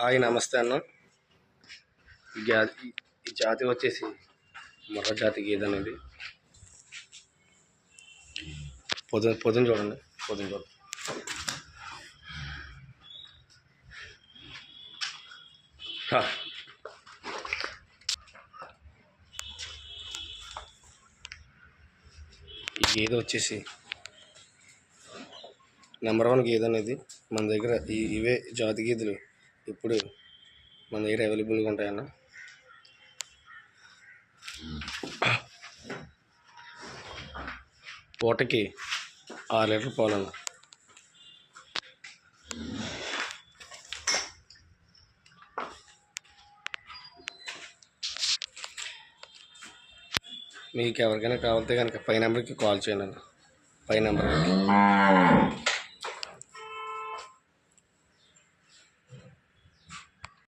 Hi నమస్తే అన్న. ఈ జాతి వచ్చేసి మొర్ర జాతి గేదె అనేది. పొద్దున చూడండి, ఈ గేదె వచ్చేసి నెంబర్ 1 గేదె అనేది. మన దగ్గర ఇవే జాతి గేదెలు ఇప్పుడు మన దగ్గర అవైలబుల్గా ఉంటాయన్న. పూటకి 6 లీటర్ పాలన్న. మీకు ఎవరికైనా కావాలితే కనుక పై నెంబర్కి కాల్ చేయండి అన్న. పై నెంబర్కి